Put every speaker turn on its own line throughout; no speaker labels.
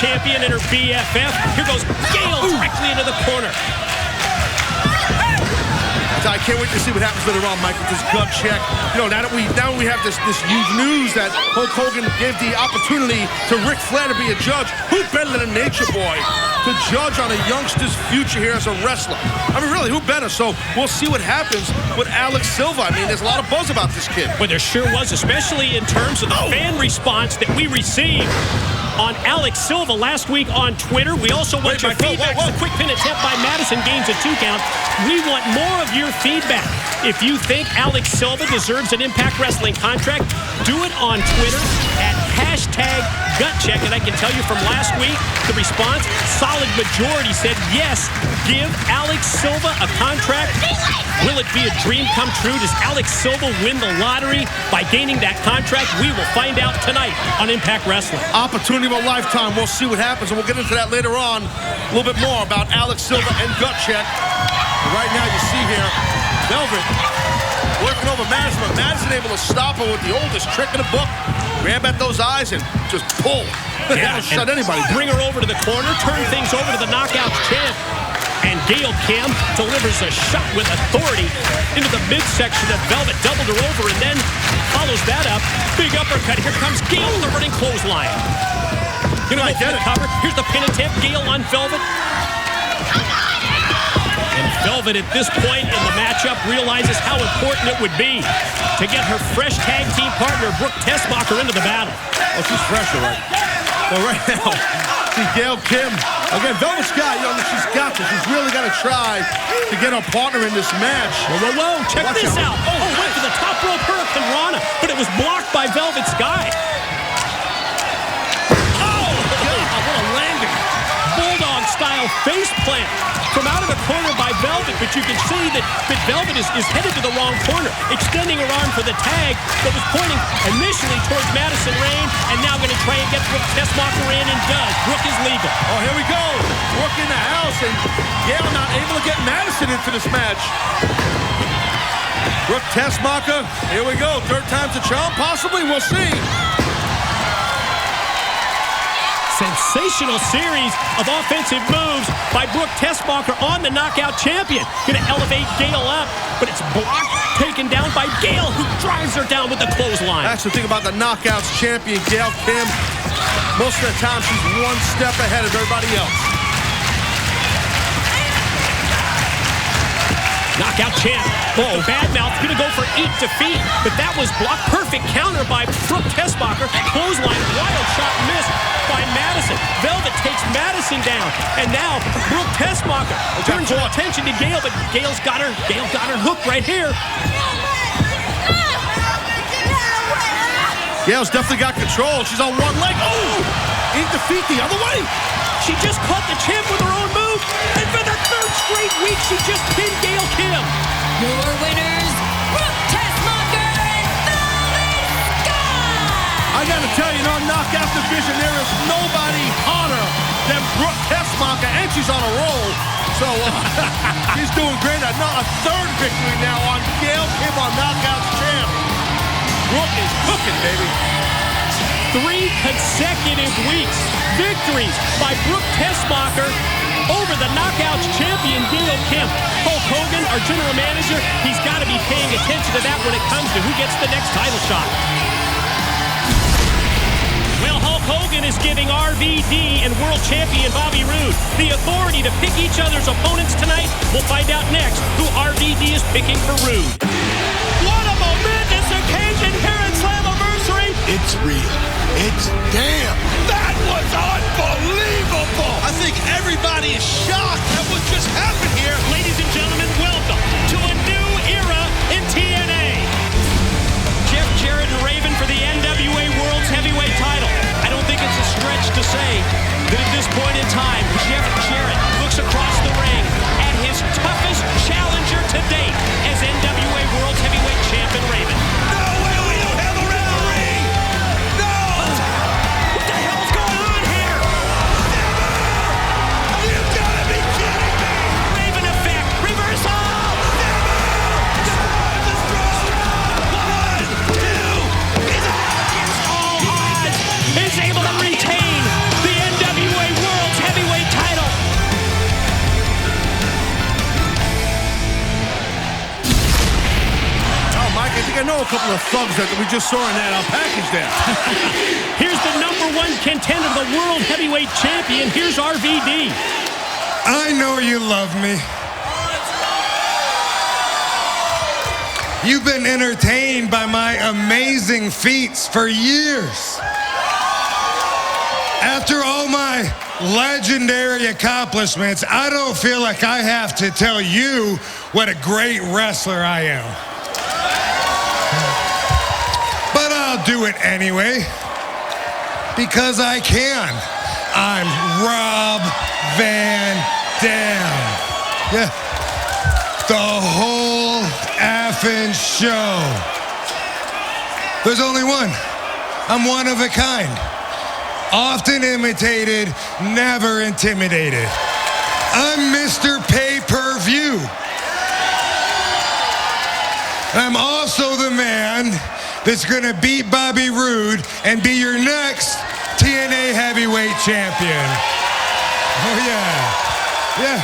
champion and her BFF. Here goes Gail directly into the corner.
I can't wait to see what happens later on, Mike, with this gut check. You know, now that we have this huge news that Hulk Hogan gave the opportunity to Ric Flair to be a judge. Who better than a Nature Boy to judge on a youngster's future here as a wrestler? I mean, really, who better? So we'll see what happens with Alex Silva. I mean, there's a lot of buzz about this kid.
But there sure was, especially in terms of the fan response that we received on Alex Silva last week on Twitter. We also want your feedback. A quick pin attempt by Madison gains a 2 count. We want more of your feedback. If you think Alex Silva deserves an Impact Wrestling contract, do it on Twitter at #GutCheck. And I can tell you from last week, the response, solid majority said yes, give Alex Silva a contract. Will it be a dream come true? Does Alex Silva win the lottery by gaining that contract? We will find out tonight on Impact Wrestling.
Opportunity of a lifetime. We'll see what happens, and we'll get into that later on. A little bit more about Alex Silva and Gut Check. Right now, you see here, Velvet working over Madison, but Madison able to stop her with the oldest trick in the book. Grab at those eyes and just pull.
Yeah,
shut anybody down.
Bring her over to the corner, turn things over to the Knockouts champ. And Gail Kim delivers a shot with authority into the midsection of Velvet, doubled her over, and then follows that up. Big uppercut. Here comes Gail with a running clothesline. Gonna go for the cover. Here's the pin attempt. Gail on Velvet. And Velvet at this point in the matchup realizes how important it would be to get her fresh tag team partner, Brooke Tessmacher, into the battle.
Oh, she's fresh, all right. Well, right now, see Gail Kim. Again, Velvet's got, she's got this. She's really got to try to get her partner in this match.
Whoa. Check this out. Oh, went for the top rope Hurricane Rana, but it was blocked by Velvet Sky. Oh,
what a landing.
Bulldog-style face plant from out of the corner by Velvet, but you can see that Velvet is headed to the wrong corner, extending her arm for the tag that was pointing initially towards Madison Rayne, and now going to try and get Brooke Tessmacher in, and does. Brooke is legal.
Oh, here we go. Brooke in the house, and Gail not able to get Madison into this match. Brooke Tessmacher, here we go. Third time's a charm, possibly. We'll see.
Sensational series of offensive moves by Brooke Tessmacher on the Knockout champion. Going to elevate Gail up, but it's blocked, taken down by Gail, who drives her down with the clothesline.
That's the thing about the Knockouts champion, Gail Kim. Most of the time, she's one step ahead of everybody else.
Knockout champ. Oh, Badmouth going to go for 8 defeat, but that was blocked. Perfect counter by Brooke Tessmacher. Clothesline, wild shot missed by Madison. Velvet takes Madison down, and now Brooke Tessmacher turns her attention to Gail, but Gail's got her. Gail got her hook right here.
Gail's definitely got control. She's on one leg. Oh! In defeat the other way.
She just caught the champ with her own move, and for the 3rd straight week, she just pinned Gail Kim.
Your winners, Brooke Tessmacher and Velvet Sky.
I gotta tell you, in our knockout division, there is nobody hotter than Brooke Tessmacher, and she's on a roll. So she's doing great. Now a 3rd victory now on Gail Kim on Knockouts champ. Brooke is cooking, baby.
3 consecutive weeks. Victories by Brooke Tessmacher over the Knockouts champion, Gail Kim. Hulk Hogan, our general manager, he's got to be paying attention to that when it comes to who gets the next title shot. Well, Hulk Hogan is giving RVD and world champion Bobby Roode the authority to pick each other's opponents tonight. We'll find out next who RVD is picking for Roode. What a momentous occasion here at Slammiversary.
It's real. It's damn. That was unbelievable.
I think everybody is shocked at what just happened here.
Ladies and gentlemen, welcome to a new era in TNA. Jeff Jarrett and Raven for the NWA World's Heavyweight title. I don't think it's a stretch to say that at this point in time, Jeff Jarrett looks across the ring at his toughest challenger to date as NWA World's Heavyweight Champion Raven.
No way, we don't have a referee. No.
What the hell's going on here?
Never. You've got to be
know a couple of thugs that we just saw in that package there.
Here's the #1 contender, the World Heavyweight Champion. Here's RVD.
I know you love me. You've been entertained by my amazing feats for years. After all my legendary accomplishments, I don't feel like I have to tell you what a great wrestler I am. But I'll do it anyway, because I can. I'm Rob Van Dam. Yeah. The whole effing show. There's only one. I'm one of a kind. Often imitated, never intimidated. I'm Mr. Pay-Per-View. I'm also the man that's gonna beat Bobby Roode and be your next TNA Heavyweight Champion. Oh yeah, yeah.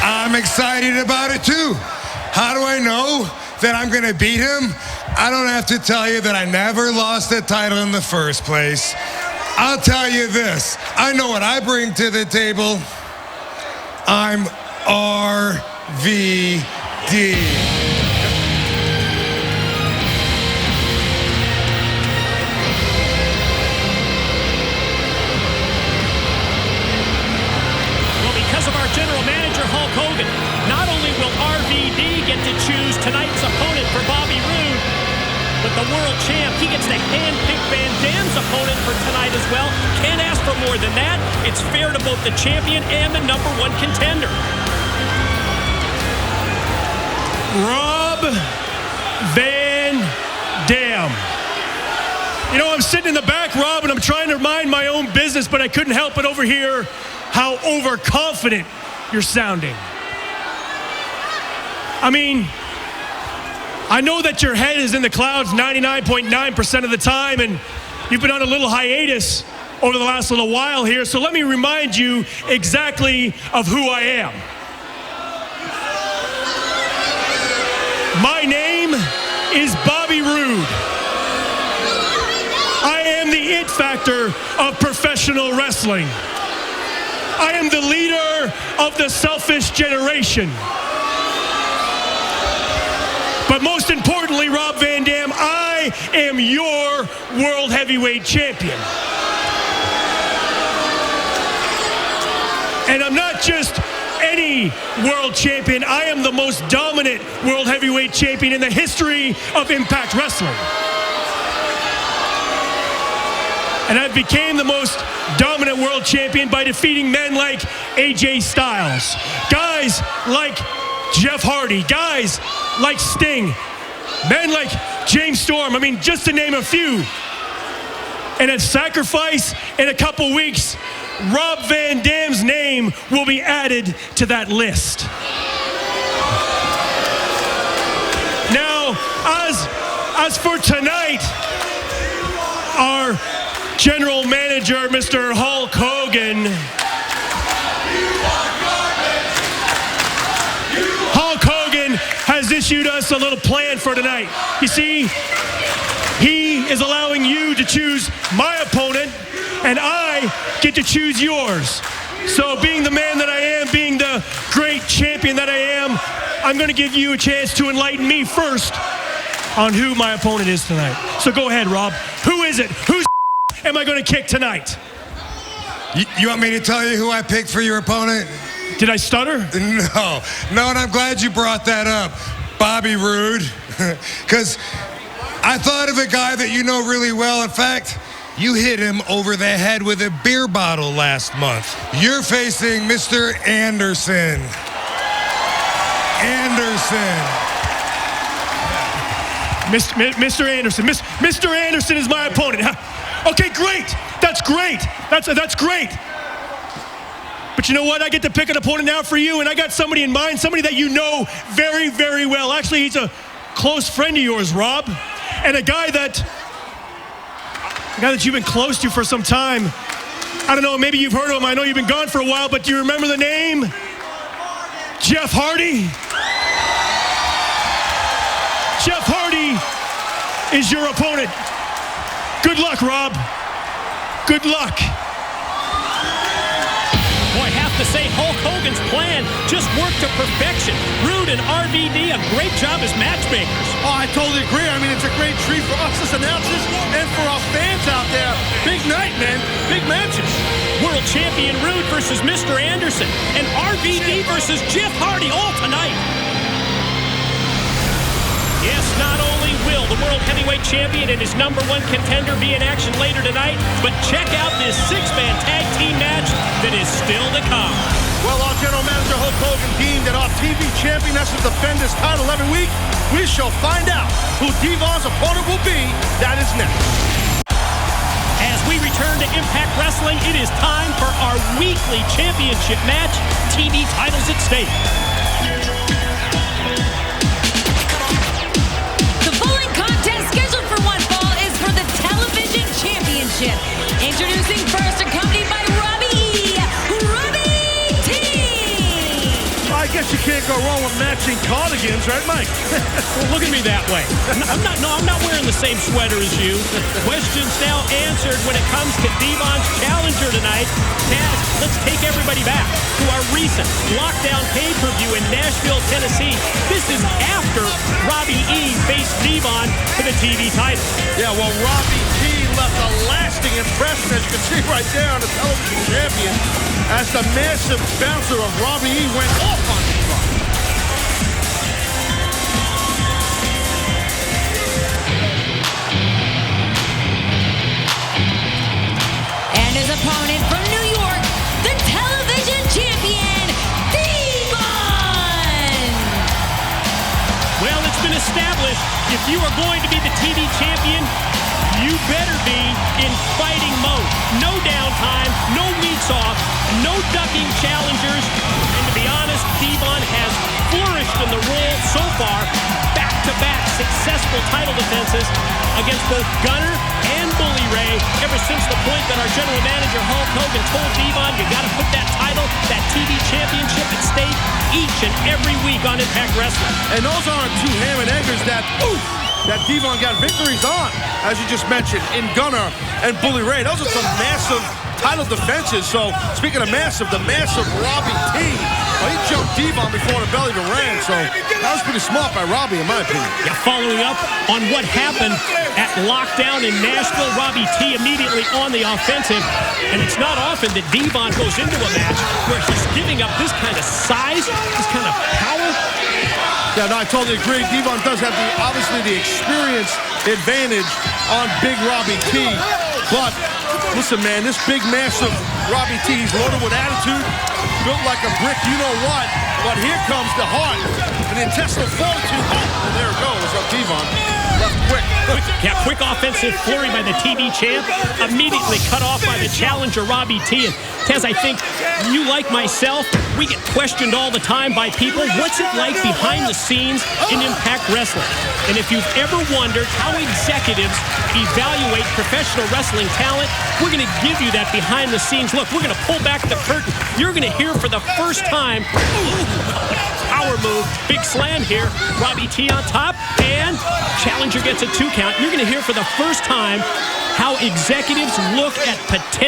I'm excited about it too. How do I know that I'm gonna beat him? I don't have to tell you that I never lost the title in the first place. I'll tell you this, I know what I bring to the table. I'm RVD.
General Manager Hulk Hogan. Not only will RVD get to choose tonight's opponent for Bobby Roode, but the world champ, he gets to handpick Van Dam's opponent for tonight as well. Can't ask for more than that. It's fair to both the champion and the #1 contender.
Rob Van Dam. You know, I'm sitting in the back, Rob, and I'm trying to mind my own business, but I couldn't help but overhear how overconfident you're sounding. I mean, I know that your head is in the clouds 99.9% of the time, and you've been on a little hiatus over the last little while here, so let me remind you exactly of who I am. My name is Bobby Roode. I am the it factor of professional wrestling. I am the leader of the selfish generation. But most importantly, Rob Van Dam, I am your World Heavyweight Champion. And I'm not just any world champion. I am the most dominant World Heavyweight Champion in the history of Impact Wrestling. And I became the most dominant world champion by defeating men like AJ Styles, guys like Jeff Hardy, guys like Sting, men like James Storm, I mean, just to name a few. And at Sacrifice, in a couple weeks, Rob Van Dam's name will be added to that list. Now, as for tonight, our General Manager, Mr. Hulk Hogan. Hulk Hogan has issued us a little plan for tonight. You see, he is allowing you to choose my opponent, and I get to choose yours. So being the man that I am, being the great champion that I am, I'm going to give you a chance to enlighten me first on who my opponent is tonight. So go ahead, Rob. Who is it? Who's am I going to kick tonight?
You want me to tell you who I picked for your opponent?
Did I stutter?
No, and I'm glad you brought that up. Bobby Roode. Because I thought of a guy that you know really well. In fact, you hit him over the head with a beer bottle last month. You're facing Mr. Anderson.
Mr. Anderson. Mr. Anderson is my opponent. Okay, great. That's great. That's great. But you know what? I get to pick an opponent now for you, and I got somebody in mind, somebody that you know very, very well. Actually, he's a close friend of yours, Rob, and a guy that you've been close to for some time. I don't know, maybe you've heard of him. I know you've been gone for a while, but do you remember the name? Jeff Hardy? Jeff Hardy is your opponent. Good luck, Rob. Good luck.
Boy, I have to say, Hulk Hogan's plan just worked to perfection. Rude and RVD, a great job as matchmakers.
Oh, I totally agree. I mean, it's a great treat for us as announcers and for our fans out there. Big night, man. Big matches.
World champion Rude versus Mr. Anderson, and RVD versus Jeff Hardy all tonight. Yes, not only will the World Heavyweight Champion and his #1 contender be in action later tonight, but check out this 6-man tag team match that is still to come.
Well, our general manager, Hulk Hogan, deemed that our TV champion has to defend his title every week. We shall find out who Devon's opponent will be. That is next.
As we return to Impact Wrestling, it is time for our weekly championship match. TV titles at stake.
The following contest scheduled for one fall is for the Television Championship. Introducing first, accompanied by Robbie E. Robbie T.
I guess you can't go wrong with matching cardigans, right, Mike?
Well, look at me that way. I'm not wearing the same sweater as you. Questions now answered when it comes to Devon's challenger tonight. Taz, let's take everybody back to our recent Lockdown pay-per-view in Nashville, Tennessee. This is after Robbie E. faced Devon for the TV title.
Yeah, well, Robbie T left a lasting impression, as you can see right there on the television champion, as the massive bouncer of Robbie E. went off on Devon.
And his opponent from New York, the Television Champion, Devon.
Well, it's been established, if you are going to be the TV champion, you better be in fighting mode. No downtime, no weeks off, no ducking challengers. And to be honest, Devon has flourished in the role so far. Back-to-back successful title defenses against both Gunner and Bully Ray ever since the point that our general manager Hulk Hogan told Devon, you got to put that title, that TV championship at stake each and every week on Impact Wrestling.
And those aren't two ham and eggers that Devon got victories on, as you just mentioned, in Gunner and Bully Ray. Those are some massive title defenses. So, speaking of massive, the massive Robbie T. Well, he jumped Devon before the belly to ran, so that was pretty smart by Robbie, in my opinion.
Yeah, following up on what happened at Lockdown in Nashville, Robbie T immediately on the offensive. And it's not often that Devon goes into a match where he's giving up this kind of size, this kind of power.
Yeah, no, I totally agree. Devon does have obviously the experience advantage on big Robbie T. But listen, man, this big, massive Robbie T, he's loaded with attitude, built like a brick, you know what. But here comes the heart and the intestinal fortitude. And there it goes, up Devon. Left quick.
Yeah, quick offensive flurry by the TV champ, immediately cut off by the challenger, Robbie T. And Taz, I think you, like myself, we get questioned all the time by people, what's it like behind the scenes in Impact Wrestling? And if you've ever wondered how executives evaluate professional wrestling talent, we're going to give you that behind the scenes look. We're going to pull back the curtain. You're going to hear for the first time, power move, big slam here, Robbie T on top, and challenger gets a 2 count. You're going to hear for the first time how executives look at potential